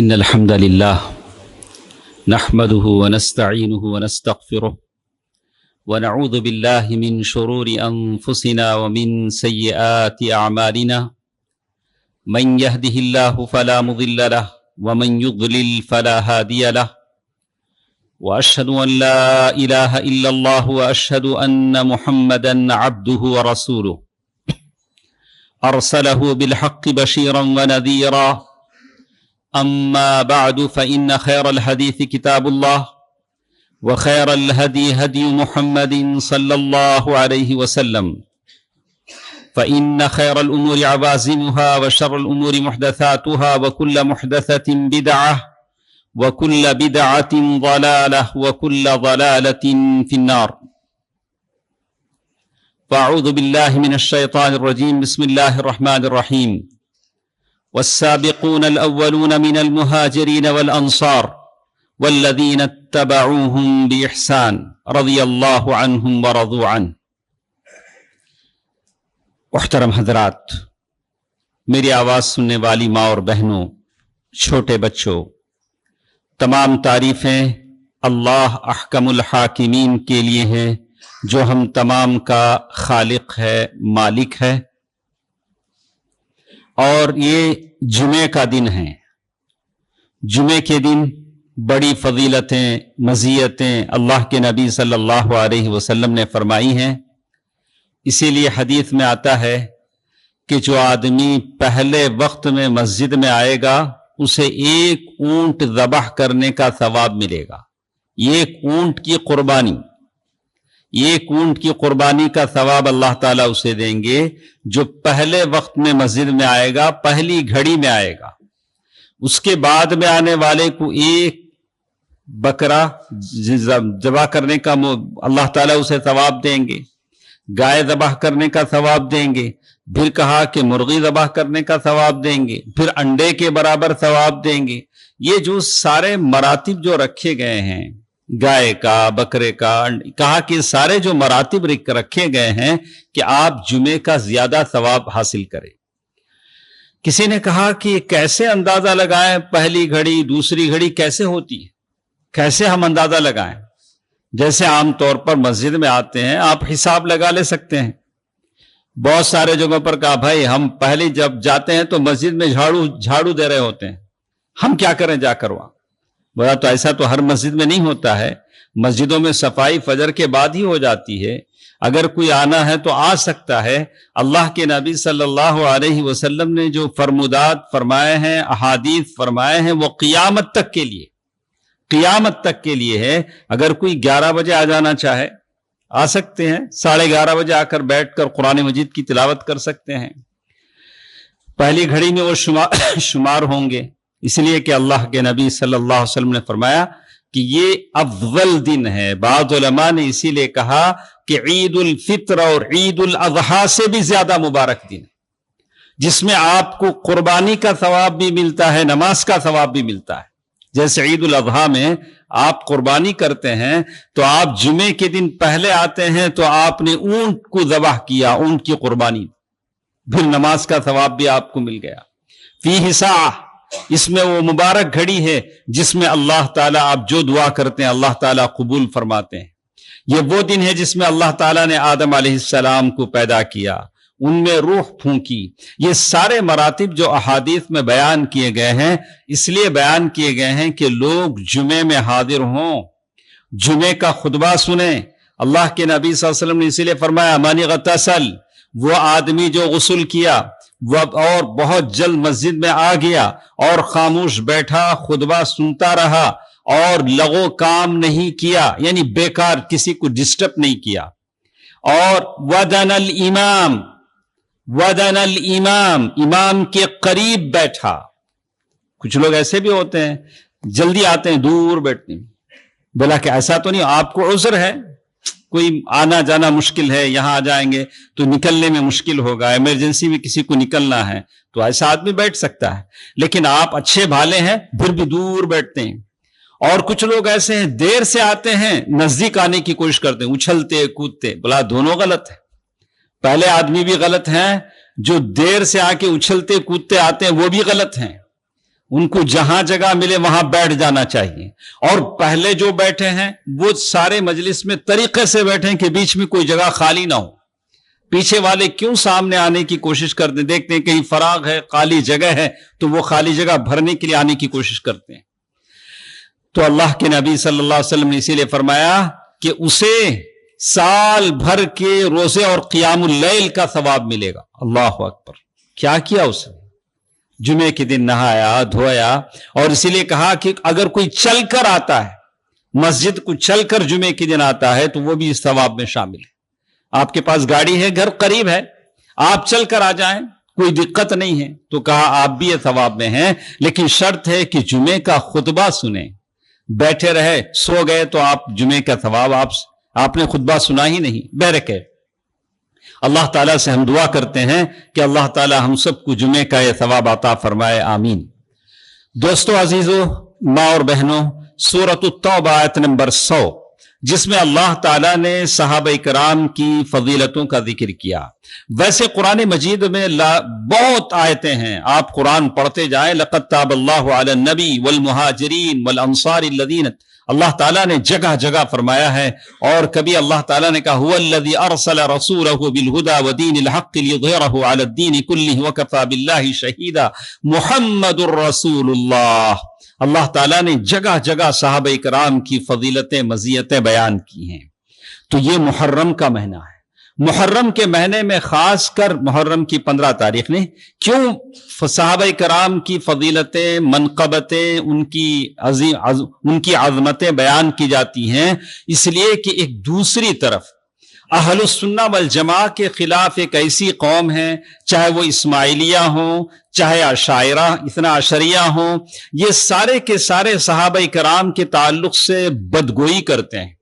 إن الحمد لله نحمده ونستعينه ونستغفره ونعوذ بالله من شرور أنفسنا ومن سيئات أعمالنا من يهده الله فلا مضل له ومن يضلل فلا هادي له وأشهد أن لا إله إلا الله وأشهد أن محمدا عبده ورسوله أرسله بالحق بشيرا ونذيرا أما بعد فإن خير الحديث كتاب الله وخير الهدي هدي محمد صلى الله عليه وسلم فإن خير الأمور عوازمها وشر الأمور محدثاتها وكل محدثة بدعة وكل بدعة ضلالة وكل ضلالة في النار فأعوذ بالله من الشيطان الرجيم بسم الله الرحمن الرحيم والسابقون الأولون من المهاجرين والأنصار والذين اتبعوهم بإحسان رضي الله عنهم ورضوا عنه۔ محترم حضرات، میری آواز سننے والی ماں اور بہنوں، چھوٹے بچوں، تمام تعریفیں اللہ احکم الحاکمین کے لیے ہیں جو ہم تمام کا خالق ہے، مالک ہے۔ اور یہ جمعے کا دن ہے۔ جمعے کے دن بڑی فضیلتیں، مزیتیں اللہ کے نبی صلی اللہ علیہ وسلم نے فرمائی ہیں۔ اسی لیے حدیث میں آتا ہے کہ جو آدمی پہلے وقت میں مسجد میں آئے گا اسے ایک اونٹ ذبح کرنے کا ثواب ملے گا۔ ایک اونٹ کی قربانی، ایک اونٹ کی قربانی کا ثواب اللہ تعالیٰ اسے دیں گے جو پہلے وقت میں مسجد میں آئے گا، پہلی گھڑی میں آئے گا۔ اس کے بعد میں آنے والے کو ایک بکرا ذبح کرنے کا اللہ تعالیٰ اسے ثواب دیں گے، گائے ذبح کرنے کا ثواب دیں گے، پھر کہا کہ مرغی ذبح کرنے کا ثواب دیں گے، پھر انڈے کے برابر ثواب دیں گے۔ یہ جو سارے مراتب جو رکھے گئے ہیں، گائے کا، بکرے کا، کہا کہ سارے جو مراتب رکھے گئے ہیں کہ آپ جمعے کا زیادہ ثواب حاصل کریں۔ کسی نے کہا کہ کیسے اندازہ لگائیں، پہلی گھڑی دوسری گھڑی کیسے ہوتی ہے، کیسے ہم اندازہ لگائیں؟ جیسے عام طور پر مسجد میں آتے ہیں آپ حساب لگا لے سکتے ہیں۔ بہت سارے جگہوں پر کہا بھائی ہم پہلے جب جاتے ہیں تو مسجد میں جھاڑو دے رہے ہوتے ہیں، ہم کیا کریں جا کر وہاں؟ بولا تو ایسا تو ہر مسجد میں نہیں ہوتا ہے، مسجدوں میں صفائی فجر کے بعد ہی ہو جاتی ہے۔ اگر کوئی آنا ہے تو آ سکتا ہے۔ اللہ کے نبی صلی اللہ علیہ وسلم نے جو فرمودات فرمائے ہیں، احادیث فرمائے ہیں، وہ قیامت تک کے لیے ہے۔ اگر کوئی 11 بجے آ جانا چاہے آ سکتے ہیں، 11:30 بجے آ کر بیٹھ کر قرآن مجید کی تلاوت کر سکتے ہیں۔ پہلی گھڑی میں وہ شمار ہوں گے، اس لیے کہ اللہ کے نبی صلی اللہ علیہ وسلم نے فرمایا کہ یہ افضل دن ہے۔ بعض علماء نے اسی لیے کہا کہ عید الفطر اور عید الاضحیٰ سے بھی زیادہ مبارک دن ہے، جس میں آپ کو قربانی کا ثواب بھی ملتا ہے، نماز کا ثواب بھی ملتا ہے۔ جیسے عید الاضحیٰ میں آپ قربانی کرتے ہیں تو آپ جمعے کے دن پہلے آتے ہیں تو آپ نے اونٹ کو ذبح کیا، اونٹ کی قربانی، پھر نماز کا ثواب بھی آپ کو مل گیا۔ فیہ ساعہ، اس میں وہ مبارک گھڑی ہے جس میں اللہ تعالیٰ آپ جو دعا کرتے ہیں اللہ تعالیٰ قبول فرماتے ہیں۔ یہ وہ دن ہے جس میں اللہ تعالیٰ نے آدم علیہ السلام کو پیدا کیا، ان میں روح پھونکی۔ یہ سارے مراتب جو احادیث میں بیان کیے گئے ہیں اس لیے بیان کیے گئے ہیں کہ لوگ جمعے میں حاضر ہوں، جمعے کا خطبہ سنیں۔ اللہ کے نبی صلی اللہ علیہ وسلم نے اسی لیے فرمایا من اغتسل، وہ آدمی جو غسل کیا اور بہت جلد مسجد میں آ گیا اور خاموش بیٹھا، خطبہ سنتا رہا اور لغو کام نہیں کیا، یعنی بیکار کسی کو ڈسٹرب نہیں کیا، اور ودن الامام، امام کے قریب بیٹھا۔ کچھ لوگ ایسے بھی ہوتے ہیں جلدی آتے ہیں دور بیٹھتے ہیں، بولا کہ ایسا تو نہیں، آپ کو عذر ہے، کوئی آنا جانا مشکل ہے، یہاں آ جائیں گے تو نکلنے میں مشکل ہوگا، ایمرجنسی میں کسی کو نکلنا ہے تو ایسا آدمی بیٹھ سکتا ہے، لیکن آپ اچھے بھالے ہیں پھر بھی دور بیٹھتے ہیں۔ اور کچھ لوگ ایسے ہیں دیر سے آتے ہیں، نزدیک آنے کی کوشش کرتے ہیں، اچھلتے کودتے، بلا دونوں غلط ہے۔ پہلے آدمی بھی غلط ہیں، جو دیر سے آ کے اچھلتے کودتے آتے ہیں وہ بھی غلط ہیں۔ उनको जहां जगह मिले वहां बैठ जाना चाहिए। और पहले जो बैठे हैं वो सारे मजलिस में तरीके से बैठे कि बीच में कोई जगह खाली ना हो। पीछे वाले क्यों सामने आने की कोशिश करते, देखते हैं कहीं फराग है, खाली जगह है, तो वो खाली जगह भरने के लिए आने की कोशिश करते हैं। तो अल्लाह के नबी सल्लल्लाहु अलैहि वसल्लम ने इसीलिए फरमाया कि उसे साल भर के रोजे और क़ियामुल लैल का सवाब मिलेगा। अल्लाह अकबर, क्या किया उसने? जुमे के दिन नहाया धोया, और इसीलिए कहा कि अगर कोई चलकर आता है, मस्जिद को चलकर जुमे के दिन आता है, तो वो भी इस सवाब में शामिल है। आपके पास गाड़ी है, घर करीब है, आप चलकर आ जाएं, कोई दिक्कत नहीं है, तो कहा आप भी ये सवाब में हैं, लेकिन शर्त है कि जुमे का खुतबा सुने। बैठे रहे, सो गए तो आप जुमे का सवाब आपने खुतबा सुना ही नहीं, बैरक है। अल्लाह ताला से हम दुआ करते हैं कि अल्लाह ताला हम सबको जुमे का यह सवाब अता फरमाए, आमीन। दोस्तों अजीजों, माँ और बहनों, सूरत तौबा आयत नंबर 100, जिसमें अल्लाह ताला ने सहाबा इकराम की फजीलतों का जिक्र किया। वैसे कुरान मजीद में बहुत आयतें हैं, आप कुरान पढ़ते जाएं। लक़द ताबल्लाहु अला नबी वल मुहाजिरीन वल अंसार अल्लज़ीन, अल्लाह ताला ने जगह जगह फरमाया है। और कभी अल्लाह ताला ने कहा हुवल्लज़ी अरसला रसूलहु बिल हुदा व दीनिल हक़्क़ लियुज़हिरहु अला द्दीनि कुल्लिहि व कफ़ा बिल्लाहि शहीदा मुहम्मदुर रसूलुल्लाह। अल्लाह ताला ने जगह जगह सहाबा इकराम की फजीलतें मज़ीयतें बयान की हैं। तो ये मुहर्रम का महीना है। मुहर्रम के महीने में खासकर मुहर्रम की 15 तारीख ने क्यों सहाबा इकराम की फजीलतें, मनक़बतें, उनकी अज़मतें बयान की जाती हैं? इसलिए कि एक दूसरी तरफ अहलुस सुन्ना वल जमा के खिलाफ एक ऐसी कौम है, चाहे वो इस्माइलिया हो, चाहे अशायरा इतना अशरिया हो, ये सारे के सारे सहाबा इकराम के ताल्लुक से बदगोई करते हैं,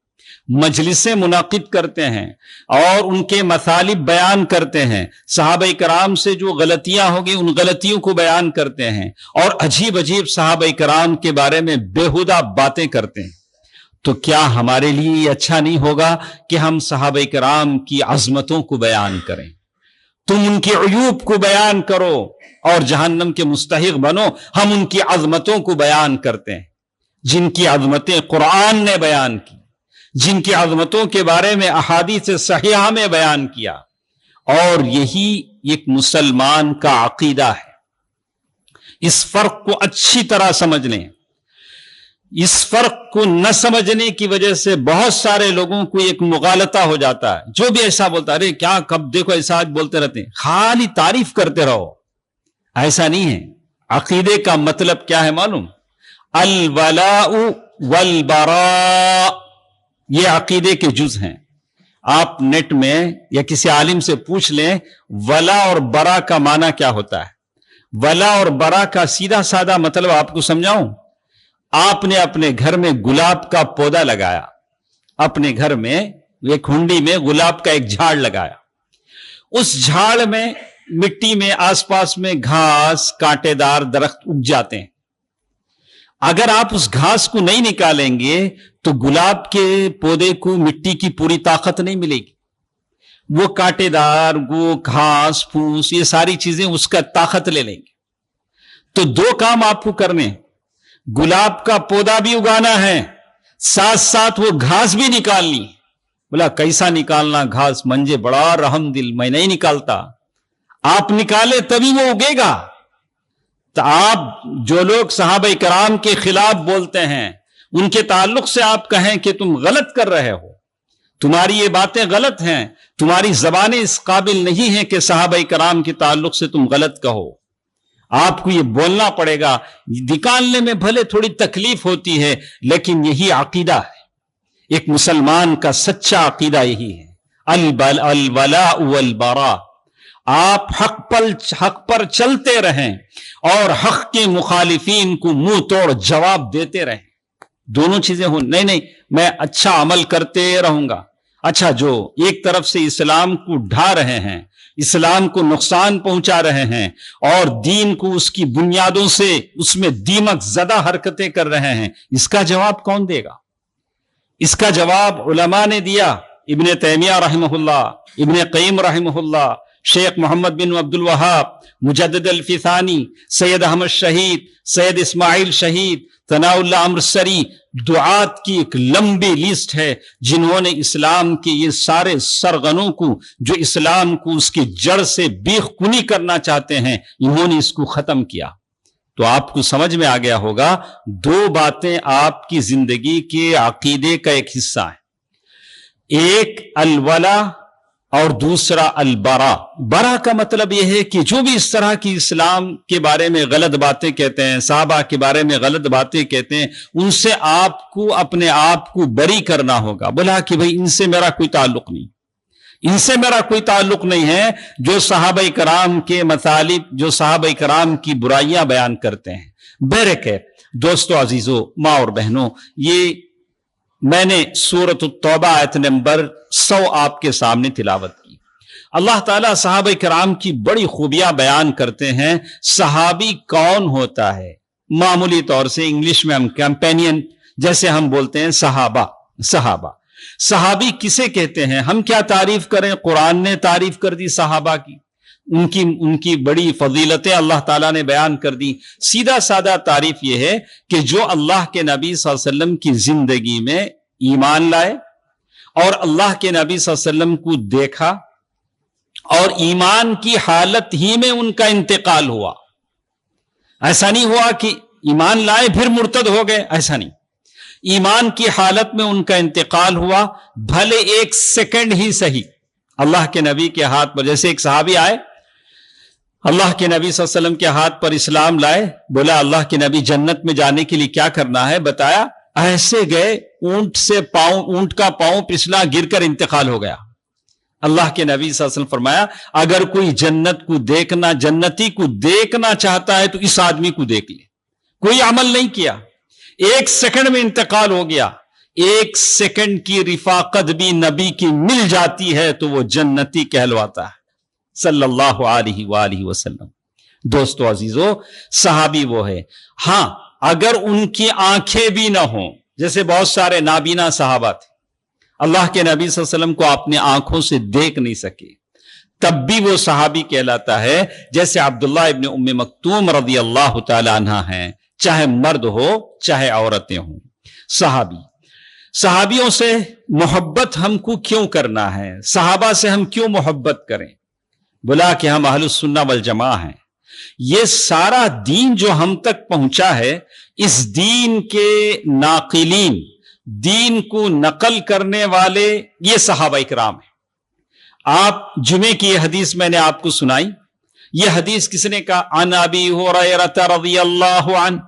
मजलिसें मुनाकिद करते हैं और उनके मसालिब बयान करते हैं। सहाबा इकराम से जो गलतियां होगी उन गलतियों को बयान करते हैं और अजीब अजीब सहाबा इकराम के बारे में बेहुदा बातें करते हैं। तो क्या हमारे लिए ये अच्छा नहीं होगा कि हम सहाबा इकराम की अजमतों को बयान करें? तुम उनके अयूब को बयान करो और जहन्नम के मुस्तहिक बनो। हम उनकी अजमतों को बयान करते हैं, जिनकी अजमतें कुरान ने बयान की, जिनकी अजमतों के बारे में अहादीस सहीहा में बयान किया। और यही एक मुसलमान का अकीदा है। इस फर्क को अच्छी तरह समझ लें। इस फर्क को न समझने की वजह से बहुत सारे लोगों को एक मुगालता हो जाता है। जो भी ऐसा बोलता है, अरे क्या कब देखो ऐसा बोलते रहते हैं, खाली तारीफ करते रहो। ऐसा नहीं है। अकीदे का मतलब क्या है मालूम? अल वलाउ वल बरा, ये अकीदे के जुज हैं। आप नेट में या किसी आलिम से पूछ लें वला और बरा का माना क्या होता है। वला और बरा का सीधा साधा मतलब आपको समझाऊं। आपने अपने घर में गुलाब का पौधा लगाया, अपने घर में एक हुंडी में गुलाब का एक झाड़ लगाया। उस झाड़ में मिट्टी में आसपास में घास, कांटेदार दरख्त उग जाते हैं। अगर आप उस घास को नहीं निकालेंगे तो गुलाब के पौधे को मिट्टी की पूरी ताकत नहीं मिलेगी। वो कांटेदार, वो घास फूस, ये सारी चीजें उसका ताकत ले लेंगे। तो दो काम आपको करने, गुलाब का पौधा भी उगाना है, साथ साथ वो घास भी निकालनी। बोला कैसा निकालना घास? मंजे बड़ा रहम दिल, मैं नहीं निकालता। आप निकाले तभी वो उगेगा। तो आप जो लोग सहाबा इकराम के खिलाफ बोलते हैं, उनके ताल्लुक से आप कहें कि तुम गलत कर रहे हो, तुम्हारी ये बातें गलत हैं, तुम्हारी जबानें इस काबिल नहीं है कि सहाबा इकराम के ताल्लुक से तुम गलत कहो। आपको ये बोलना पड़ेगा। निकालने में भले थोड़ी तकलीफ होती है, लेकिन यही अकीदा है। एक मुसलमान का सच्चा अकीदा यही है, अल वला वल बरा। आप हक पर चलते रहें और हक के मुखालिफीन को मुंह तोड़ जवाब देते रहें। दोनों चीजें हो। नहीं मैं अच्छा अमल करते रहूंगा। अच्छा, जो एक तरफ से इस्लाम को ढा रहे हैं, इस्लाम को नुकसान पहुंचा रहे हैं और दीन को उसकी बुनियादों से उसमें दीमक ज़दा हरकतें कर रहे हैं, इसका जवाब कौन देगा? इसका जवाब उलमा ने दिया। इब्ने तैमिया रहमहुल्लाह, इब्ने क़य्यिम रहमहुल्लाह, शेख मोहम्मद बिन अब्दुल वहाब, मुजद्दिद अल-फिसानी, सैयद अहमद शहीद, सैयद इस्माइल शहीद, तनाउल्लाह अमृतसरी, दुआत की एक लंबी लिस्ट है जिन्होंने इस्लाम के ये सारे सरगनों को, जो इस्लाम को उसकी जड़ से बेखुनी करना चाहते हैं, इन्होंने इसको खत्म किया। तो आपको समझ में आ गया होगा, दो बातें आपकी जिंदगी के अकीदे का एक हिस्सा है, एक अलवला और दूसरा अलबरा। बरा का मतलब यह है कि जो भी इस तरह की इस्लाम के बारे में गलत बातें कहते हैं, साहबा के बारे में गलत बातें कहते हैं, उनसे आपको अपने आप को बरी करना होगा। बोला कि भाई इनसे मेरा कोई ताल्लुक नहीं, इनसे मेरा कोई ताल्लुक नहीं है, जो सहाबा कराम के मतालिब, जो सहाबा कराम की बुराइयां बयान करते हैं। बहरकैफ दोस्तों, अजीजों, माँ और बहनों, ये मैंने सूरत तौबा आयत नंबर 100 आपके सामने तिलावत की। अल्लाह ताला सहाबा कराम की बड़ी खूबियां बयान करते हैं। सहाबी कौन होता है? मामूली तौर से इंग्लिश में हम कंपेनियन जैसे हम बोलते हैं सहाबा, सहाबा। सहाबी किसे कहते हैं? हम क्या तारीफ करें, कुरान ने तारीफ कर दी सहाबा की, उनकी बड़ी फजीलतें अल्लाह ताला ने बयान कर दी। सीधा साधा तारीफ यह है कि जो अल्लाह के नबी सल्लल्लाहु अलैहि वसल्लम की जिंदगी में ईमान लाए और अल्लाह के नबी सल्लल्लाहु अलैहि वसल्लम को देखा और ईमान की हालत ही में उनका इंतकाल हुआ। ऐसा नहीं हुआ कि ईमान लाए फिर मुर्तद हो गए, ऐसा नहीं। ईमान की हालत में उनका इंतकाल हुआ, भले एक सेकंड ही सही। अल्लाह के नबी के हाथ पर, जैसे एक सहाबी आए, अल्लाह के नबी सल्लल्लाहु अलैहि वसल्लम के हाथ पर इस्लाम लाए, बोला अल्लाह के नबी जन्नत में जाने के लिए क्या करना है बताया, ऐसे गए, ऊंट का पांव पिछला गिरकर इंतकाल हो गया। अल्लाह के नबी सल्लल्लाहु अलैहि वसल्लम फरमाया, अगर कोई जन्नत को देखना, जन्नती को देखना चाहता है तो इस आदमी को देख ले। कोई अमल नहीं किया, एक सेकंड में इंतकाल हो गया। एक सेकंड की रिफाकत भी नबी की मिल जाती है तो वो जन्नती कहलवाता है, सल्लल्लाहु अलैहि वसल्लम। दोस्तों अजीजों, सहाबी वो है। हां, अगर उनकी आंखें भी ना हो, जैसे बहुत सारे नाबीना सहाबा थे, अल्लाह के नबी सल्लल्लाहु अलैहि वसल्लम को अपने आंखों से देख नहीं सके, तब भी वो सहाबी कहलाता है। जैसे अब्दुल्लाह इब्न उम्मे मक्तूम रज़ी अल्लाह तआला अन्हा हैं, चाहे मर्द हो चाहे औरतें हों, सहाबी। सहाबियों से मोहब्बत हमको क्यों करना है? सहाबा से हम क्यों मोहब्बत करें? बोला कि हम अहलुस सुन्ना वल जमा हैं। ये सारा दीन जो हम तक पहुंचा है, इस दीन के नाकिलीन, दीन को नकल करने वाले ये सहाबा इकराम हैं। आप जुमे की यह हदीस मैंने आपको सुनाई, यह हदीस किसने कहा? अन अबी हुरैरा रज़ियल्लाहु अन्हु।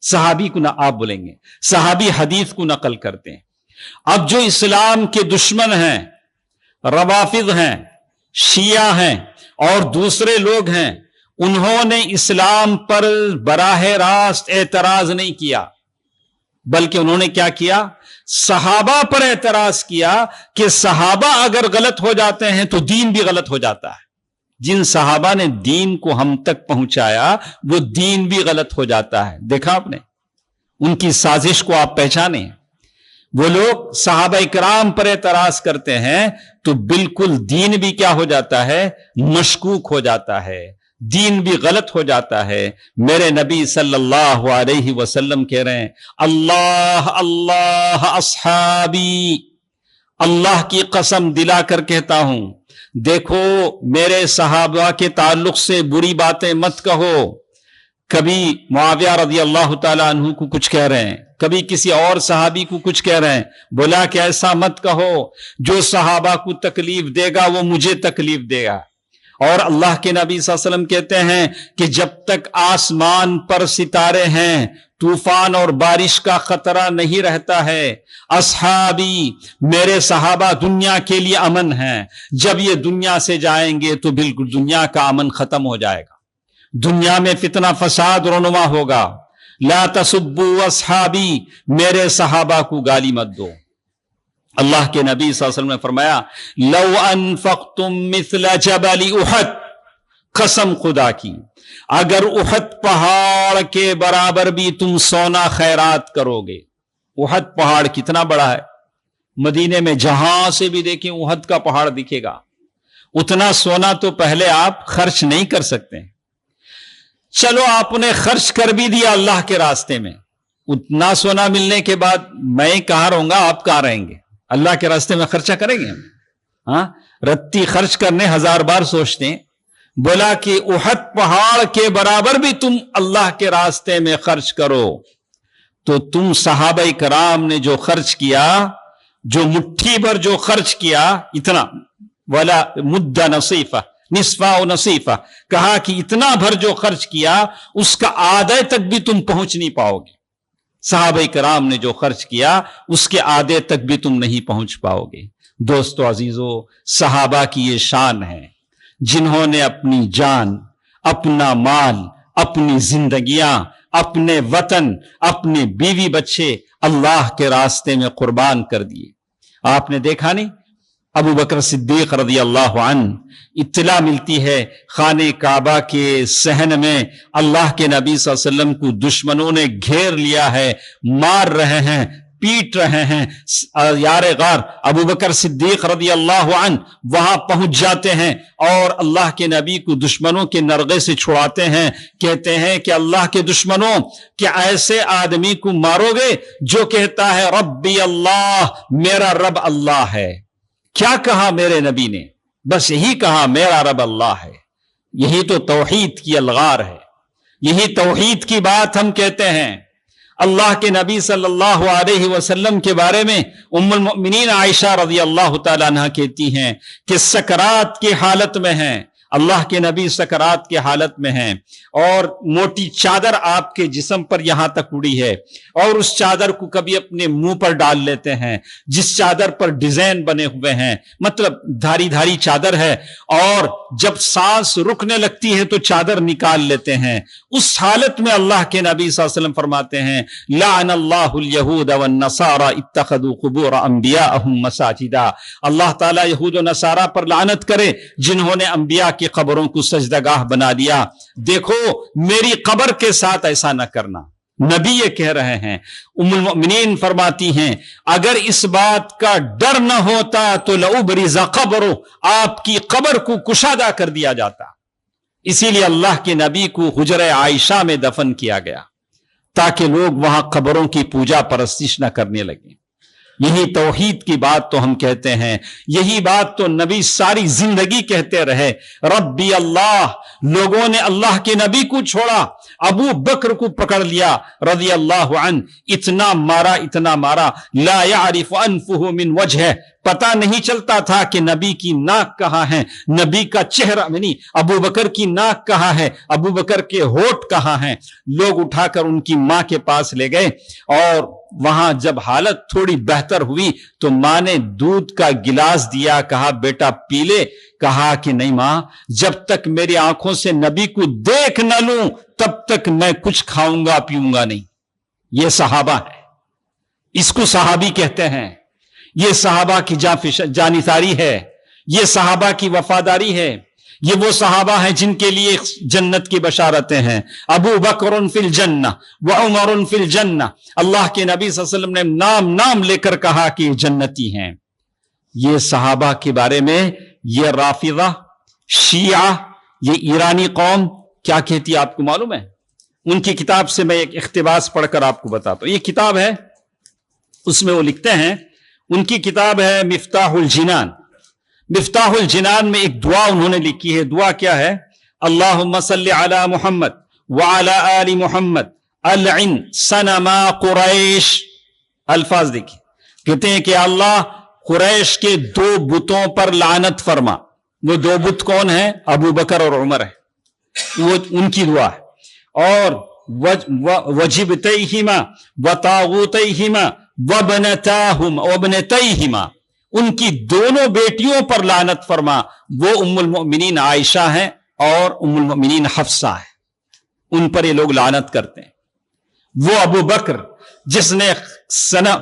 सहाबी को ना आप बोलेंगे, सहाबी हदीस को नकल करते हैं। अब जो इस्लाम के दुश्मन हैं, रवाफिद हैं, शिया हैं और दूसरे लोग हैं, उन्होंने इस्लाम पर बराह रास्त एतराज नहीं किया, बल्कि उन्होंने क्या किया? सहाबा पर एतराज किया कि सहाबा अगर गलत हो जाते हैं तो दीन भी गलत हो जाता है। जिन सहाबा ने दीन को हम तक पहुंचाया वो दीन भी गलत हो जाता है। देखा आपने, उनकी साजिश को आप पहचाने। वो लोग सहाबा इकराम पर एतराज करते हैं तो बिल्कुल दीन भी क्या हो जाता है? मशकूक हो जाता है, दीन भी गलत हो जाता है। मेरे नबी सल्लल्लाहु अलैहि वसल्लम कह रहे हैं, अल्लाह अल्लाह अस्हाबी, अल्लाह की कसम दिलाकर कहता हूं, देखो मेरे सहाबा के ताल्लुक से बुरी बातें मत कहो। कभी मुआविया रज़ी अल्लाह ताला अन्हु को कुछ कह रहे हैं, कभी किसी और सहाबी को कुछ कह रहे हैं। बोला कि ऐसा मत कहो, जो सहाबा को तकलीफ देगा वो मुझे तकलीफ देगा। और अल्लाह के नबी सल्लल्लाहु अलैहि वसल्लम कहते हैं कि जब तक आसमान पर सितारे हैं, तूफान और बारिश का खतरा नहीं रहता है। अस्हाबी, मेरे सहाबा दुनिया के लिए अमन है। जब ये दुनिया से जाएंगे तो बिल्कुल दुनिया का अमन खत्म हो जाएगा, दुनिया में फितना फसाद रोनुमा होगा। ला तसुब्बू अस्हाबी, मेरे सहाबा को गाली मत दो। अल्लाह के नबी सल्लल्लाहु अलैहि वसल्लम ने फरमाया, लौ अनफक्तुम मिस्ल जबल उहद, कसम खुदा की, अगर उहद पहाड़ के बराबर भी तुम सोना खैरात करोगे। उहद पहाड़ कितना बड़ा है, मदीने में जहां से भी देखें उहद का पहाड़ दिखेगा। उतना सोना तो पहले आप खर्च नहीं कर सकते। चलो आपने खर्च कर भी दिया अल्लाह के रास्ते में, उतना सोना मिलने के बाद मैं कहां रहूंगा, आप कहां रहेंगे? अल्लाह के रास्ते में खर्चा करेंगे हम? हाँ, रत्ती खर्च करने 1000 बार सोचते हैं। बोला कि उहद पहाड़ के बराबर भी तुम अल्लाह के रास्ते में खर्च करो तो तुम सहाबाए कराम ने जो खर्च किया, जो मुट्ठी भर जो खर्च किया, इतना, वाला मुद्दा नसीफा निस्फा और नसीफा, कहा कि इतना भर जो खर्च किया उसका आधे तक भी तुम पहुंच नहीं पाओगे। सहाबाए कराम ने जो खर्च किया उसके आधे तक भी तुम नहीं पहुंच पाओगे। दोस्तों अजीजों, सहाबा की ये शान है जिन्होंने अपनी जान, अपना माल, अपनी जिंदगियां, अपने वतन, अपने बीवी बच्चे अल्लाह के रास्ते में कुर्बान कर दिए। आपने देखा नहीं, अबू बकर सिद्दीक रज़ी अल्लाह अन्हु, इत्तला मिलती है खाने काबा के सहन में अल्लाह के नबी सल्लल्लाहु अलैहि वसल्लम को दुश्मनों ने घेर लिया है, मार रहे हैं, पीट रहे हैं। यारे गार अबू बकर सिद्दीक रज़ी अल्लाह अन्हु वहां पहुंच जाते हैं और अल्लाह के नबी को दुश्मनों के नरगे से छुड़ाते हैं। कहते हैं कि अल्लाह के दुश्मनों, क्या ऐसे आदमी को मारोगे जो कहता है रब्बी अल्लाह, मेरा रब अल्लाह है? क्या कहा मेरे नबी ने? बस यही कहा, मेरा रब अल्लाह है। यही तो तौहीद की अलगार है, यही तौहीद की बात हम कहते हैं। अल्लाह के नबी सल्लल्लाहु अलैहि वसल्लम के बारे में उम्मुल मोमिनीन आयशा रज़ी अल्लाह तआला अन्हा कहती हैं कि सकरात की हालत में हैं, अल्लाह के नबी सकरात की हालत में हैं और मोटी चादर आपके जिस्म पर यहां तक उड़ी है और उस चादर को कभी अपने मुंह पर डाल लेते हैं, जिस चादर पर डिजाइन बने हुए हैं, मतलब धारी धारी चादर है, और जब सांस रुकने लगती है तो चादर निकाल लेते हैं। उस हालत में अल्लाह के नबी सल्लल्लाहु अलैहि वसल्लम फरमाते हैं, लाअनल्लाहुल यहूद वन नसारा इत्तखदू कुबूर अंबियाअहुम मसाजिदा। अल्लाह ताला यहूद और नसारा पर लानत करे जिन्होंने अंबिया की कब्रों को सजदागाह बना दिया। देखो मेरी कब्र के साथ ऐसा न करना, नबी ये कह रहे हैं। उम्मुल मोमिनीन फरमाती हैं, अगर इस बात का डर न होता तो लउबरिज़ा कब्रो, आपकी कब्र को कुशादा कर दिया जाता। इसीलिए अल्लाह के नबी को हुजरे आयशा में दफन किया गया ताकि लोग वहां कब्रों की पूजा परस्तिश न करने लगे। यही तौहीद की बात तो हम कहते हैं, यही बात तो नबी सारी जिंदगी कहते रहे, रब्बी अल्लाह। लोगों ने अल्लाह के नबी को छोड़ा, अबू बकर को पकड़ लिया रज़ी अल्लाह अन्हु, इतना मारा, इतना मारा, ला यारिफु अनफुहु मिन वजह, पता नहीं चलता था कि नबी की नाक कहां है, नबी का चेहरा नहीं, अबू बकर की नाक कहां है, अबू बकर के होठ कहां हैं। लोग उठाकर उनकी मां के पास ले गए और वहां जब हालत थोड़ी बेहतर हुई तो मां ने दूध का गिलास दिया, कहा बेटा पी ले। कहा कि नहीं मां, जब तक मेरी आंखों से नबी को देख न लूं तब तक मैं कुछ खाऊंगा पीऊंगा नहीं। यह सहाबा है, इसको सहाबी कहते हैं। यह सहाबा की जानिसारी है, यह सहाबा की वफादारी है, ये वो सहाबा हैं जिनके लिए जन्नत की बशारतें हैं। अबू बकरुन फिल जन्ना व उमरुन फिल जन्ना, अल्लाह के नबी सल्लल्लाहु अलैहि वसल्लम ने नाम नाम लेकर कहा कि जन्नती हैं। ये सहाबा के बारे में ये राफिदा, शिया, ये ईरानी कौम क्या कहती है आपको मालूम है? उनकी किताब से मैं एक इख्तिबास पढ़कर आपको बताता हूं। ये किताब है, उसमें वो लिखते हैं, उनकी किताब है मिफ्ताहुल जिनान। मिफ्ताहुल जिनान में एक दुआ उन्होंने लिखी है। दुआ क्या है? अल्लाहुम्मा सल्ली अला मुहम्मद व अला आलि मुहम्मद अलइन सनमा कुरैश। अल्फाज देखिए, कहते हैं कि अल्लाह कुरैश के 2 बुतों पर लानत फरमा। वो 2 बुत कौन है? अबू बकर और उमर है, वो उनकी दुआ है। और वजिबतैहिमा व तागूतैहिमा व बनतैहिमा, उनकी दोनों बेटियों पर लानत फरमा। वो उम्मुल मोमिनीन आयशा हैं और उम्मुल मोमिनीन हफ्सा है, उन पर ये लोग लानत करते हैं। वो अबू बकर जिसने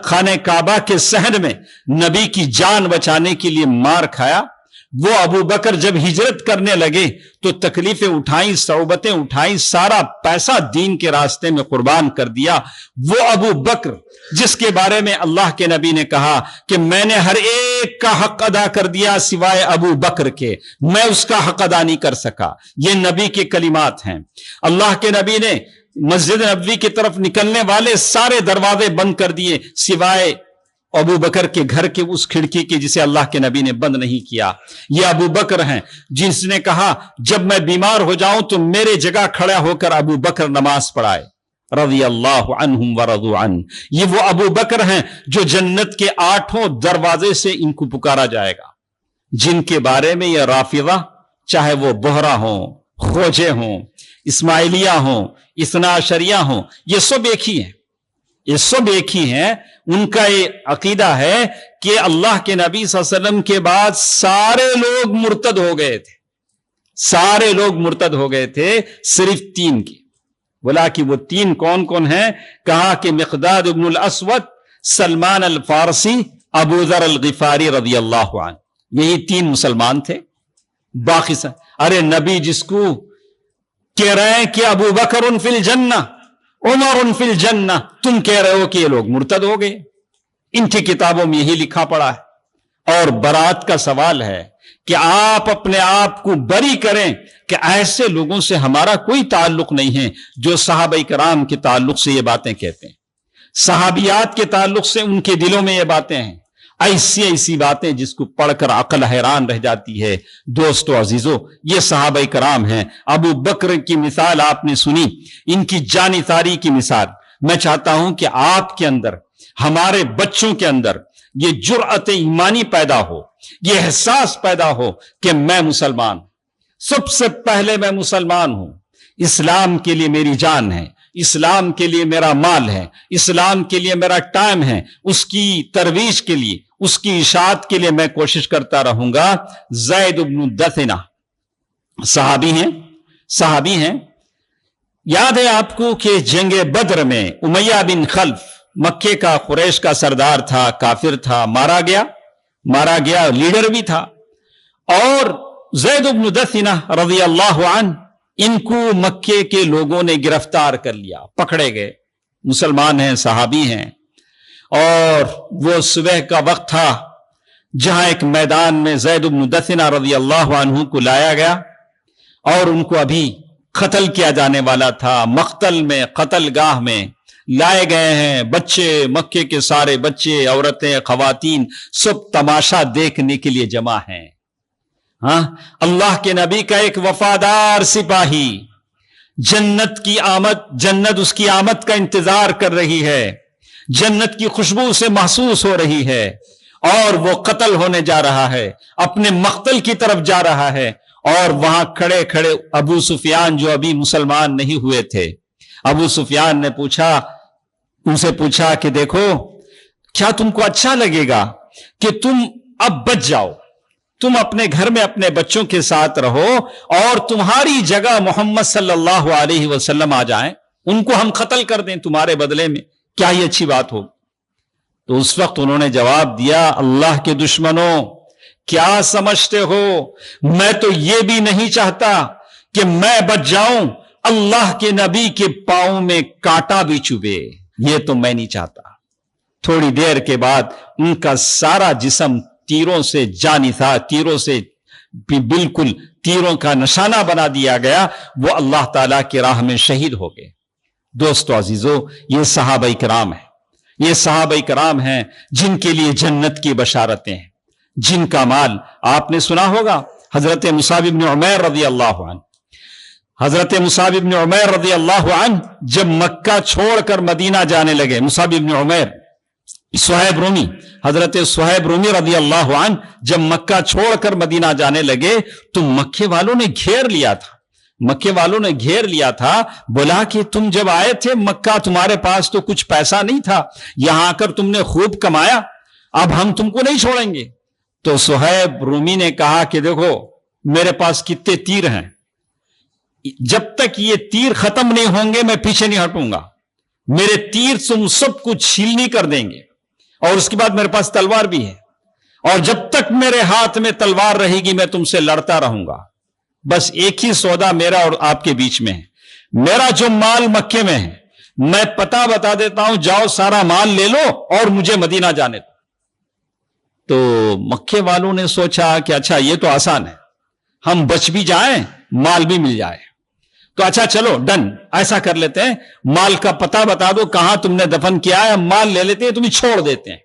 खाने काबा के सहन में नबी की जान बचाने के लिए मार खाया, وہ अबू बकर जब हिजरत करने लगे तो तकलीफें उठाई, सौबतें उठाई, सारा पैसा दीन के रास्ते में कुर्बान कर दिया। वो अबू बकर जिसके बारे में अल्लाह के नबी ने कहा कि मैंने हर एक का हक अदा कर दिया सिवाय अबू बकर के, मैं उसका हक अदा नहीं कर सका। ये नबी के कलिमात हैं। अल्लाह के नबी ने मस्जिद नबवी की तरफ निकलने वाले सारे दरवाजे बंद कर दिए सिवाय अबू बकर के घर के उस खिड़की के जिसे अल्लाह के नबी ने बंद नहीं किया। ये अबू बकर हैं जिसने कहा जब मैं बीमार हो जाऊं तो मेरे जगह खड़ा होकर अबू बकर नमाज पढ़ाए। रज़ी अल्लाहु अन्हुम व रज़ू अन। ये वो अबू बकर हैं जो जन्नत के 8 दरवाजे से इनको पुकारा जाएगा, जिनके बारे में यह राफिदा, चाहे वो बोहरा हो, खोजे हो, इस्माइलिया हो, इस्ना शरिया हो, ये सब एक ही है, ये सब एक ही हैं। उनका ये अकीदा है कि अल्लाह के नबी सल्लल्लाहु अलैहि वसल्लम के बाद सारे लोग मुर्तद हो गए थे, सारे लोग मुर्तद हो गए थे सिर्फ 3 की। बोला कि वो 3 कौन कौन हैं? कहा कि मिक़दाद इब्नुल अस्वद, सलमान अल फारसी, अबू ज़र अल गिफारी रज़ियल्लाहु अन्हु, यही 3 मुसलमान थे। बाकी अरे नबी जिसको कह रहे हैं कि अबू बकर फिल जन्ना, उमर फिल जन्ना, तुम कह रहे हो कि ये लोग मुर्तद हो गए। इनकी किताबों में यही लिखा पड़ा है। और बरात का सवाल है कि आप अपने आप को बरी करें कि ऐसे लोगों से हमारा कोई ताल्लुक नहीं है जो सहाबा कराम के ताल्लुक से ये बातें कहते हैं, सहाबियात के ताल्लुक से उनके दिलों में ये बातें हैं। ऐसी ऐसी बातें जिसको पढ़कर अकल हैरान रह जाती है। दोस्तों अजीजों, ये सहाबा कराम हैं। अबू बकर की मिसाल आपने सुनी, इनकी जानिसारी की मिसाल। मैं चाहता हूं कि आपके अंदर, हमारे बच्चों के अंदर ये जुर्अत ईमानी पैदा हो, ये एहसास पैदा हो कि मैं मुसलमान, सबसे पहले मैं मुसलमान हूं, इस्लाम के लिए मेरी जान है, इस्लाम के लिए मेरा माल है, इस्लाम के लिए मेरा टाइम है, उसकी तरवीज के लिए, उसकी इशाअत के लिए मैं कोशिश करता रहूंगा। ज़ैद इब्न दथना सहाबी हैं। याद है आपको कि जंगे बद्र में उमैया बिन खल्फ, मक्के का कुरैश का सरदार था, काफिर था, मारा गया, लीडर भी था। और ज़ैद इब्न दथना रज़ियल्लाहु अन्हु, इनको मक्के के लोगों ने गिरफ्तार कर लिया, पकड़े गए। मुसलमान हैं, सहाबी हैं। और वो सुबह का वक्त था जहां एक मैदान में ज़ैद इब्न दथना रज़ियल्लाहु अन्हु को लाया गया और उनको अभी कत्ल किया जाने वाला था। मख्तल में, कत्ल गाह में लाए गए हैं। बच्चे, मक्के के सारे बच्चे, औरतें, खवातीन सब तमाशा देखने के लिए जमा हैं। अल्लाह के नबी का एक वफादार सिपाही, जन्नत की आमद, जन्नत उसकी आमद का इंतजार कर रही है, जन्नत की खुशबू से महसूस हो रही है, और वो कत्ल होने जा रहा है, अपने मख्तल की तरफ जा रहा है। और वहां खड़े खड़े अबू सुफियान, जो अभी मुसलमान नहीं हुए थे, अबू सुफियान ने उनसे पूछा कि देखो, क्या तुमको अच्छा लगेगा कि तुम अब बच जाओ, तुम अपने घर में अपने बच्चों के साथ रहो और तुम्हारी जगह मोहम्मद सल्लल्लाहु अलैहि वसल्लम आ जाएं, उनको हम कत्ल कर दें तुम्हारे बदले में, क्या ये अच्छी बात हो? तो उस वक्त उन्होंने जवाब दिया, अल्लाह के दुश्मनों, क्या समझते हो, मैं तो ये भी नहीं चाहता कि मैं बच जाऊं, अल्लाह के नबी के पांव में कांटा भी चुभे, ये तो मैं नहीं चाहता। थोड़ी देर के बाद उनका सारा जिस्म तीरों से जानिसा, तीरों से बिल्कुल तीरों का निशाना बना दिया गया। वो अल्लाह ताला की राह में शहीद हो गए। दोस्तों अजीजों, ये सहाबा किराम है, ये सहाबा किराम हैं जिनके लिए जन्नत की बशारतें हैं, जिनका माल आपने सुना होगा। हजरत मुसाब इब्न उमैर रज़ियल्लाहु अन्हु, हजरत मुसाब इब्न उमैर रज़ियल्लाहु अन्हु जब मक्का छोड़कर मदीना जाने लगे, मुसाब इब्न उमैर, सुहैब रूमी, हजरत सुहैब रूमी रज़ियल्लाहु अन्हु जब मक्का छोड़कर मदीना जाने लगे तो मक्के वालों ने घेर लिया था। बोला कि तुम जब आए थे मक्का, तुम्हारे पास तो कुछ पैसा नहीं था, यहां आकर तुमने खूब कमाया, अब हम तुमको नहीं छोड़ेंगे। तो सुहैब रूमी ने कहा कि देखो, मेरे पास कितने तीर हैं, जब तक ये तीर खत्म नहीं होंगे मैं पीछे नहीं हटूंगा, मेरे तीर तुम सब कुछ छीलनी कर देंगे, और उसके बाद मेरे पास तलवार भी है, और जब तक मेरे हाथ में तलवार रहेगी मैं तुमसे लड़ता रहूंगा। बस एक ही सौदा मेरा और आपके बीच में है, मेरा जो माल मक्के में है मैं पता बता देता हूं, जाओ सारा माल ले लो और मुझे मदीना जाने दो। तो मक्के वालों ने सोचा कि अच्छा ये तो आसान है, हम बच भी जाएं माल भी मिल जाए। तो अच्छा चलो डन, ऐसा कर लेते हैं, माल का पता बता दो कहां तुमने दफन किया है, हम माल ले लेते हैं, तुम्हें छोड़ देते हैं।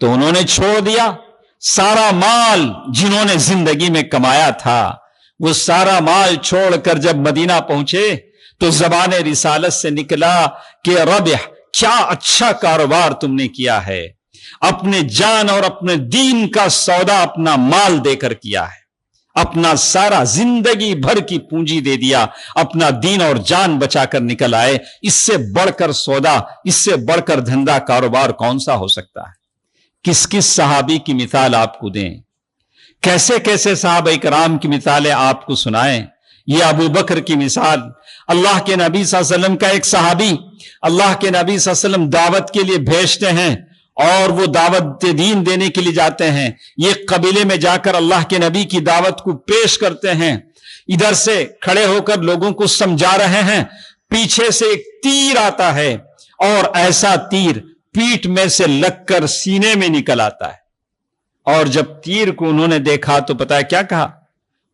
तो उन्होंने छोड़ दिया। सारा माल जिन्होंने जिंदगी में कमाया था वो सारा माल छोड़कर जब मदीना पहुंचे तो ज़बान रिसालत से निकला कि रब क्या अच्छा कारोबार तुमने किया है, अपने जान और अपने दीन का सौदा अपना माल देकर किया है, अपना सारा जिंदगी भर की पूंजी दे दिया, अपना दीन और जान बचाकर निकल आए। इससे बढ़कर सौदा, इससे बढ़कर धंधा कारोबार कौन सा हो सकता है। किस किस सहाबी की मिसाल आपको दें, कैसे कैसे सहाबा इकराम की मिसालें आपको सुनाएं। ये अबू बकर की मिसाल, अल्लाह के नबी सल्लल्लाहु अलैहि वसल्लम का एक सहाबी अल्लाह के नबी सल्लल्लाहु अलैहि वसल्लम दावत के लिए भेजते हैं और वो दावत दीन देने के लिए जाते हैं। ये कबीले में जाकर अल्लाह के नबी की दावत को पेश करते हैं, इधर से खड़े होकर लोगों को समझा रहे हैं, पीछे से एक तीर आता है और ऐसा तीर पीठ में से लगकर सीने में निकल आता है। और जब तीर को उन्होंने देखा तो पता है क्या कहा,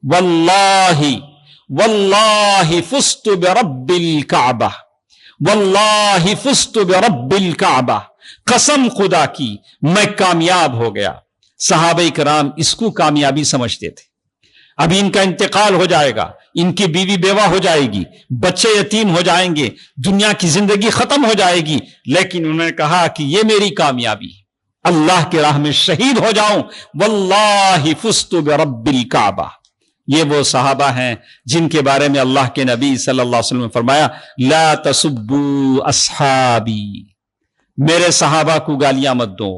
वल्लाही वल्लाही फुस्तु बिरब्बिल काबा, वल्लाही फुस्तु बिरब्बिल काबा, कसम खुदा की मैं कामयाब हो गया। सहाबा कराम इसको कामयाबी समझते थे। अभी इनका इंतकाल हो जाएगा, इनकी बीवी बेवा हो जाएगी, बच्चे यतीम हो जाएंगे, दुनिया की जिंदगी खत्म हो जाएगी, लेकिन उन्होंने कहा कि ये मेरी कामयाबी, अल्लाह की राह में शहीद हो जाऊं, वल्लाही फुस्तु बिरब्बिल काबा। ये वो सहाबा हैं जिनके बारे में अल्लाह के नबी सल्लल्लाहु अलैहि वसल्लम ने फरमाया, ला तसुब्बू अस्हाबी, मेरे सहाबा को गालियां मत दो।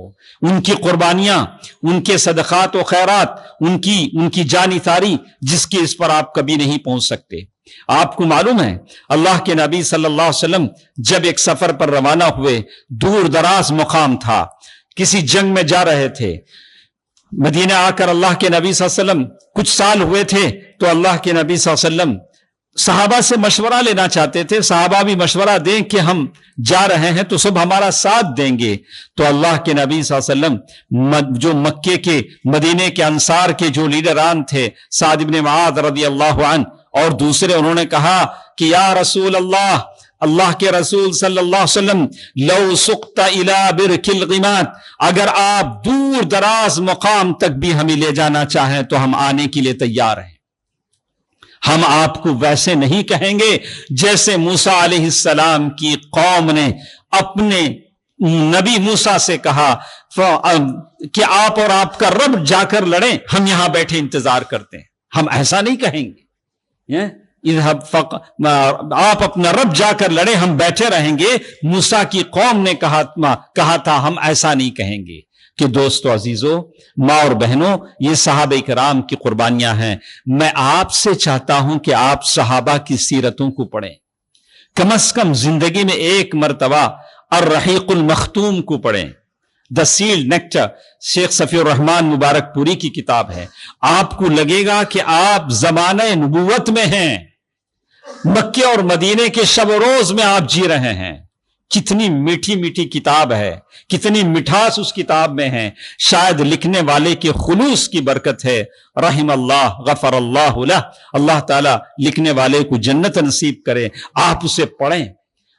उनकी कुर्बानियां, उनके सदकात व खैरात, उनकी जानी तारी जिसकी इस पर आप कभी नहीं पहुंच सकते। आपको मालूम है अल्लाह के नबी सल्लल्लाहु अलैहि वसल्लम जब एक सफर पर रवाना हुए, दूर दराज मुकाम था, किसी जंग में जा रहे थे, मदीना आकर अल्लाह के नबी सल्लल्लाहु अलैहि वसल्लम कुछ साल हुए थे, तो अल्लाह के नबी सल्लल्लाहु अलैहि वसल्लम सहाबा से मशवरा लेना चाहते थे। सहाबा भी मशवरा दें कि हम जा रहे हैं तो सब हमारा साथ देंगे। तो अल्लाह के नबी सल्लल्लाहु अलैहि वसल्लम जो मक्के के मदीने के अंसार के जो लीडरान थे, साद इब्न मुआद रदियल्लाहु अन्हु और दूसरे, उन्होंने कहा कि या रसूल अल्लाह, अल्लाह के रसूल सल्लल्लाहु अलैहि वसल्लम, लौ सुक्ता इला बिरकिल गिमात, अगर आप दूर दराज मुकाम तक भी हमें ले जाना चाहें तो हम आने के लिए तैयार हैं। हम आपको वैसे नहीं कहेंगे जैसे मूसा अलैहिस्सलाम की कौम ने अपने नबी मूसा से कहा कि आप और आपका रब जाकर लड़ें, हम यहां बैठे इंतजार करते हैं। हम ऐसा नहीं कहेंगे, आप अपना रब जाकर लड़े, हम बैठे रहेंगे। मूसा की कौम ने कहा था, हम ऐसा नहीं कहेंगे। कि दोस्तों अजीजों, माँ और बहनों, ये सहाबा इकराम की कुर्बानियां हैं। मैं आपसे चाहता हूं कि आप सहाबा की सीरतों को पढ़ें, कम से कम जिंदगी में एक मर्तबा अर्रहीकुल मखतूम को पढ़ें। The sealed nectar, Sheikh Safiur Rahman Mubarakpuri की किताब है। आपको लगेगा कि आप जमाने नबूवत में हैं, मक्के और मदीने के शब रोज में आप जी रहे हैं। कितनी मीठी मीठी किताब है, कितनी मिठास उस किताब में है। शायद लिखने वाले के खुलूस की बरकत है। रहिम अल्लाह गफर अल्लाहु लह, अल्लाह ताला लिखने वाले को जन्नत नसीब करे। आप उसे पढ़ें,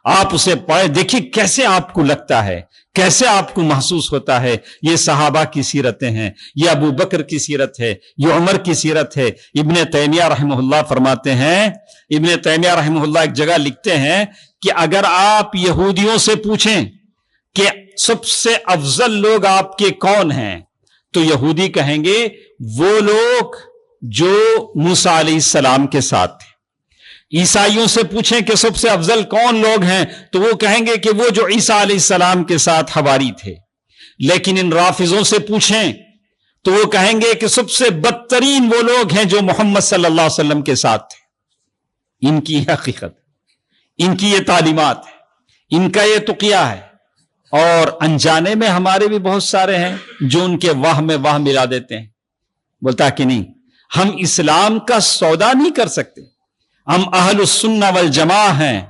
आप उसे पढ़ें, देखिए कैसे आपको लगता है, कैसे आपको महसूस होता है। ये सहाबा की सीरतें हैं, ये अबू बकर की सीरत है, ये उमर की सीरत है। इब्ने तैमिया रहमहुल्लाह फरमाते हैं, इब्ने तैमिया रहमहुल्लाह एक जगह लिखते हैं कि अगर आप यहूदियों से पूछें कि सबसे अफजल लोग आपके कौन हैं, तो यहूदी कहेंगे वो लोग जो मूसा अलैहिस्सलाम के साथ थे। ईसाइयों से पूछें कि सबसे अफजल कौन लोग हैं, तो वो कहेंगे कि वो जो ईसा अलैहिस्सलाम के साथ हवारी थे। लेकिन इन राफिजों से पूछें तो वो कहेंगे कि सबसे बदतरीन वो लोग हैं जो मोहम्मद सल्लल्लाहु अलैहि वसल्लम के साथ थे। इनकी हकीकत, इनकी ये तालीमात है, इनका ये तुकिया है। اور انجانے میں ہمارے بھی بہت سارے ہیں جو ان کے واہ میں واہ ملا دیتے ہیں. بولتا کہ نہیں، ہم اسلام کا سودا نہیں کر سکتے، ہم اہل السنہ والجماع ہیں،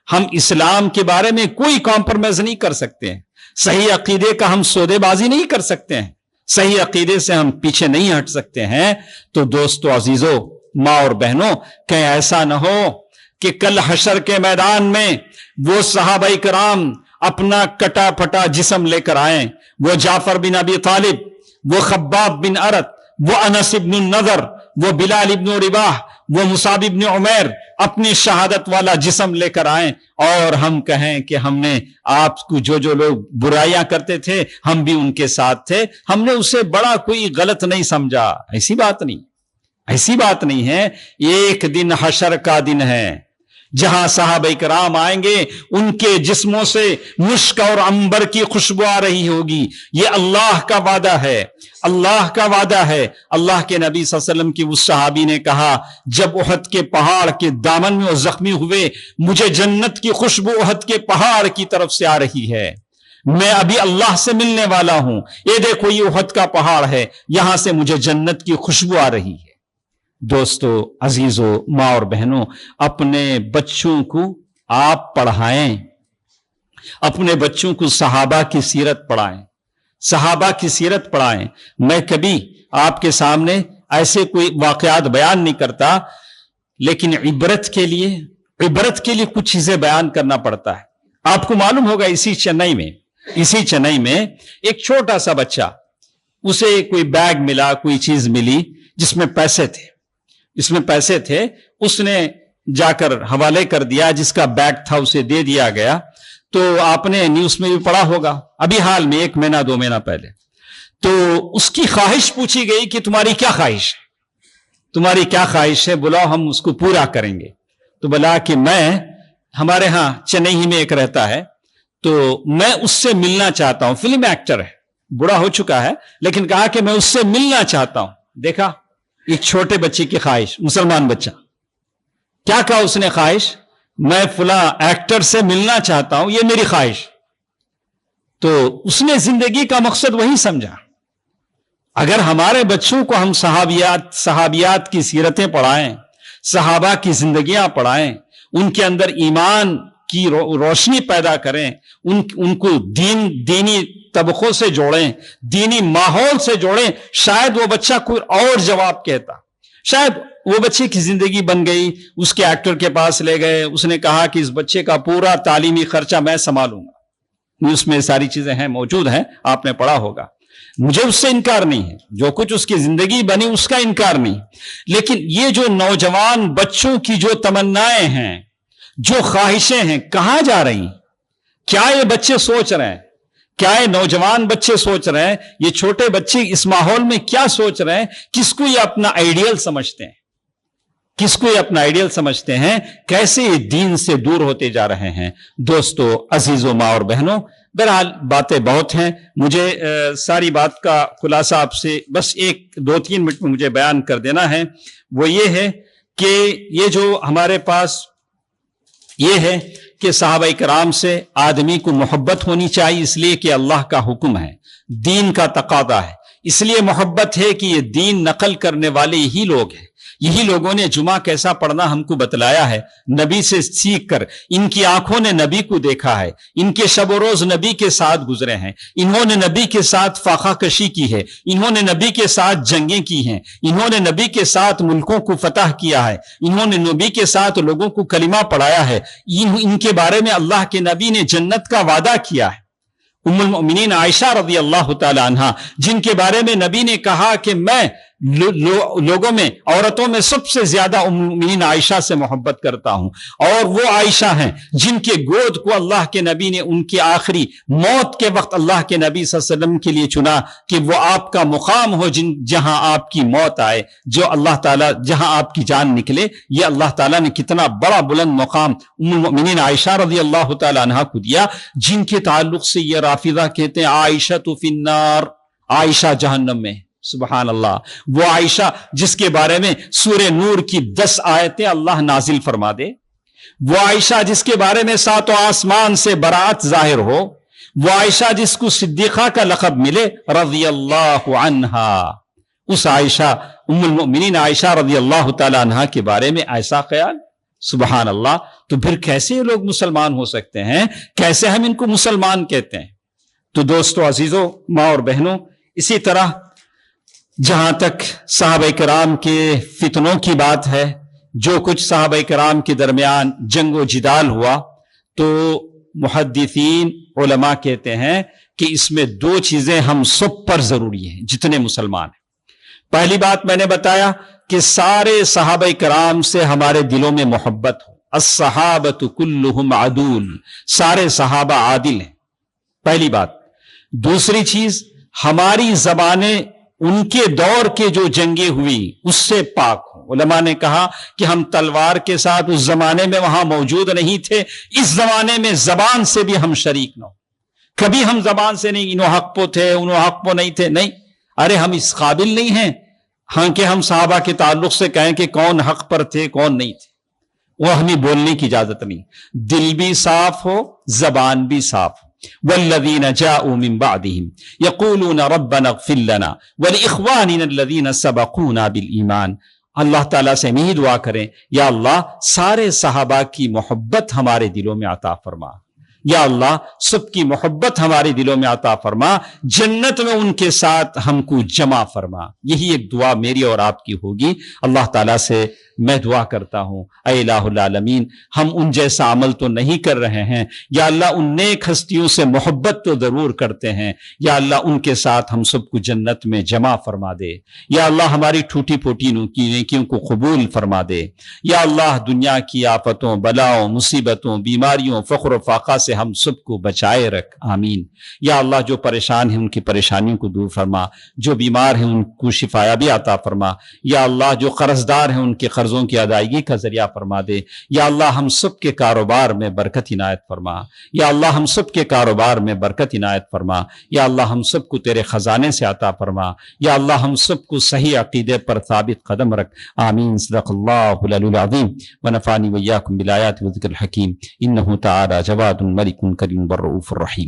ہم اسلام کے بارے میں کوئی کمپرومائز نہیں کر سکتے ہیں، صحیح عقیدے کا ہم سودے بازی نہیں کر سکتے ہیں، صحیح عقیدے سے ہم پیچھے نہیں ہٹ سکتے ہیں. تو دوستو عزیزو، ماں اور بہنوں، کہیں ایسا نہ ہو کہ کل حشر کے میدان میں وہ صحابہ کرام اپنا کٹا پھٹا جسم لے کر آئیں، وہ جعفر بن ابی طالب، وہ خباب بن ارت، وہ انس بن النضر، وہ بلال بن رباح، وہ مصعب بن عمیر اپنی شہادت والا جسم لے کر آئیں اور ہم کہیں کہ ہم نے آپ کو جو لوگ برائیاں کرتے تھے ہم بھی ان کے ساتھ تھے، ہم نے اسے بڑا کوئی غلط نہیں سمجھا. ایسی بات نہیں، ایسی بات نہیں ہے. ایک دن حشر کا دن ہے جہاں صحابہ کرام آئیں گے، ان کے جسموں سے مشک اور عنبر کی خوشبو آ رہی ہوگی. یہ اللہ کا وعدہ ہے، اللہ کا وعدہ ہے. اللہ کے نبی صلی اللہ علیہ وسلم کی اس صحابی نے کہا، جب احد کے پہاڑ کے دامن میں وہ زخمی ہوئے، مجھے جنت کی خوشبو احد کے پہاڑ کی طرف سے آ رہی ہے، میں ابھی اللہ سے ملنے والا ہوں، یہ دیکھو یہ احد کا پہاڑ ہے، یہاں سے مجھے جنت کی خوشبو آ رہی ہے. دوستو عزیزو، ماں اور بہنوں، اپنے بچوں کو آپ پڑھائیں، اپنے بچوں کو صحابہ کی سیرت پڑھائیں، صحابہ کی سیرت پڑھائیں. میں کبھی آپ کے سامنے ایسے کوئی واقعات بیان نہیں کرتا، لیکن عبرت کے لیے کچھ چیزیں بیان کرنا پڑتا ہے. آپ کو معلوم ہوگا اسی چنئی میں ایک چھوٹا سا بچہ، اسے کوئی بیگ ملا، کوئی چیز ملی جس میں پیسے تھے، اس نے جا کر حوالے کر دیا، جس کا بیگ تھا اسے دے دیا گیا. تو آپ نے نیوز میں بھی پڑھا ہوگا ابھی حال میں 1 مہینہ 2 مہینہ پہلے. تو اس کی خواہش پوچھی گئی کہ تمہاری کیا خواہش ہے؟ بلاؤ ہم اس کو پورا کریں گے. تو بلا کہ میں، ہمارے ہاں چنئی میں ایک رہتا ہے، تو میں اس سے ملنا چاہتا ہوں، فلم ایکٹر ہے، بڑا ہو چکا ہے، لیکن کہا کہ میں اس سے ملنا چاہتا ہوں. دیکھا ایک چھوٹے بچے کی خواہش، مسلمان بچہ، کیا کہا اس نے؟ خواہش، میں فلاں ایکٹر سے ملنا چاہتا ہوں، یہ میری خواہش. تو اس نے زندگی کا مقصد وہی سمجھا. اگر ہمارے بچوں کو ہم صحابیات کی سیرتیں پڑھائیں، صحابہ کی زندگیاں پڑھائیں، ان کے اندر ایمان کی روشنی پیدا کریں، ان کو دینی طبقوں سے جوڑیں، دینی ماحول سے جوڑیں، شاید وہ بچہ کوئی اور جواب کہتا. شاید وہ بچے کی زندگی بن گئی، اس کے ایکٹر کے پاس لے گئے، اس نے کہا کہ اس بچے کا پورا تعلیمی خرچہ میں سنبھالوں گا. اس میں ساری چیزیں ہیں، موجود ہیں، آپ نے پڑھا ہوگا. مجھے اس سے انکار نہیں ہے، جو کچھ اس کی زندگی بنی اس کا انکار نہیں. لیکن یہ جو نوجوان بچوں کی جو تمنائیں ہیں، جو خواہشیں ہیں، کہاں جا رہی ہیں؟ کیا یہ بچے سوچ رہے ہیں؟ کیا یہ نوجوان بچے سوچ رہے ہیں؟ یہ چھوٹے بچے اس ماحول میں کیا سوچ رہے ہیں؟ کس کو یہ اپنا آئیڈیل سمجھتے ہیں؟ کیسے یہ دین سے دور ہوتے جا رہے ہیں؟ دوستو عزیزو، ماں اور بہنوں، بہرحال باتیں بہت ہیں، مجھے ساری بات کا خلاصہ آپ سے بس 1-2-3 منٹ میں مجھے بیان کر دینا ہے. وہ یہ ہے کہ یہ جو ہمارے پاس یہ ہے کہ صحابہ کرام سے آدمی کو محبت ہونی چاہیے، اس لیے کہ اللہ کا حکم ہے، دین کا تقاضا ہے. اس لیے محبت ہے کہ یہ دین نقل کرنے والے یہی لوگ ہیں. یہی لوگوں نے جمعہ کیسا پڑھنا ہم کو بتلایا ہے، نبی سے سیکھ کر. ان کی آنکھوں نے نبی کو دیکھا ہے، ان کے شب و روز نبی کے ساتھ گزرے ہیں، انہوں نے نبی کے ساتھ فاقہ کشی کی ہے، انہوں نے نبی کے ساتھ جنگیں کی ہیں، انہوں نے نبی کے ساتھ ملکوں کو فتح کیا ہے، انہوں نے نبی کے ساتھ لوگوں کو کلمہ پڑھایا ہے. ان کے بارے میں اللہ کے نبی نے جنت کا وعدہ کیا ہے. ام المؤمنین عائشہ رضی اللہ تعالی عنہا، جن کے بارے میں نبی نے کہا کہ میں لوگوں میں، عورتوں میں سب سے زیادہ ام المؤمنین عائشہ سے محبت کرتا ہوں. اور وہ عائشہ ہیں جن کے گود کو اللہ کے نبی نے ان کی آخری موت کے وقت اللہ کے نبی صلی اللہ علیہ وسلم کے لیے چنا کہ وہ آپ کا مقام ہو جہاں آپ کی موت آئے، جو اللہ تعالیٰ جہاں آپ کی جان نکلے. یہ اللہ تعالیٰ نے کتنا بڑا بلند مقام ام المؤمنین عائشہ رضی اللہ تعالی عنہا کو دیا، جن کے تعلق سے یہ رافضہ کہتے ہیں عائشہ تو فی النار، عائشہ جہنم میں. سبحان اللہ. وہ عائشہ جس کے بارے میں سورہ نور کی 10 آیتیں اللہ نازل فرما دے، وہ عائشہ جس کے بارے میں 7 آسمان سے برات ظاہر ہو، وہ عائشہ جس کو صدیقہ کا لقب ملے رضی اللہ عنہا، اس عائشہ ام المؤمنین عائشہ رضی اللہ تعالی عنہا کے بارے میں ایسا خیال، سبحان اللہ. تو پھر کیسے یہ لوگ مسلمان ہو سکتے ہیں؟ کیسے ہم ان کو مسلمان کہتے ہیں؟ تو دوستو عزیزو، ماں اور بہنوں، اسی طرح جہاں تک صحابہ کرام کے فتنوں کی بات ہے، جو کچھ صحابہ کرام کے درمیان جنگ و جدال ہوا، تو محدثین علماء کہتے ہیں کہ اس میں دو چیزیں ہم سب پر ضروری ہیں جتنے مسلمان ہیں. پہلی بات میں نے بتایا کہ سارے صحابہ کرام سے ہمارے دلوں میں محبت ہو. الصحابۃ کلہم عدول، سارے صحابہ عادل ہیں، پہلی بات. دوسری چیز، ہماری زبانیں ان کے دور کے جو جنگیں ہوئی اس سے پاک ہوں. علماء نے کہا کہ ہم تلوار کے ساتھ اس زمانے میں وہاں موجود نہیں تھے، اس زمانے میں زبان سے بھی ہم شریک نہ ہو. کبھی ہم زبان سے نہیں انہوں حق پو تھے انہوں حق پو نہیں تھے، نہیں. ارے ہم اس قابل نہیں ہیں ہاں کہ ہم صحابہ کے تعلق سے کہیں کہ کون حق پر تھے کون نہیں تھے. وہ ہمیں بولنے کی اجازت نہیں. دل بھی صاف ہو، زبان بھی صاف ہو. والذین جاءوا من بعدهم یقولون ربنا اغفر لنا ولاخواننا الذین سبقونا بالایمان. اللہ تعالیٰ سے ہم یہی دعا کریں، یا اللہ سارے صحابہ کی محبت ہمارے دلوں میں عطا فرما، یا اللہ سب کی محبت ہمارے دلوں میں عطا فرما، جنت میں ان کے ساتھ ہم کو جمع فرما. یہی ایک دعا میری اور آپ کی ہوگی. اللہ تعالیٰ سے میں دعا کرتا ہوں، اے الہ العالمین، ہم ان جیسا عمل تو نہیں کر رہے ہیں، یا اللہ ان نیک ہستیوں سے محبت تو ضرور کرتے ہیں، یا اللہ ان کے ساتھ ہم سب کو جنت میں جمع فرما دے. یا اللہ ہماری ٹوٹی پھوٹی نیکیوں کو قبول فرما دے. یا اللہ دنیا کی آفتوں، بلاؤں، مصیبتوں، بیماریوں، فقر و فاقہ سے ہم سب کو بچائے رکھ، آمین. یا اللہ جو پریشان ہیں ان کی پریشانیوں کو دور فرما، جو بیمار ہیں ان کو شفایابی عطا فرما. یا اللہ جو قرض دار ہیں ان کے قرضوں کی ادائیگی کا ذریعہ فرما دے. یا اللہ ہم سب کے کاروبار میں برکت عنایت فرما. یا اللہ ہم سب کے کاروبار میں برکت عنایت فرما. یا اللہ ہم سب کو تیرے خزانے سے عطا فرما. یا اللہ ہم سب کو صحیح عقیدے پر ثابت قدم رکھ، آمین. صدق اللہ العلی العظیم ونفعنی وإیاکم بالآیات والذکر الحکیم. انہ تعالی جواد ملک کریم والرؤوف الرحیم.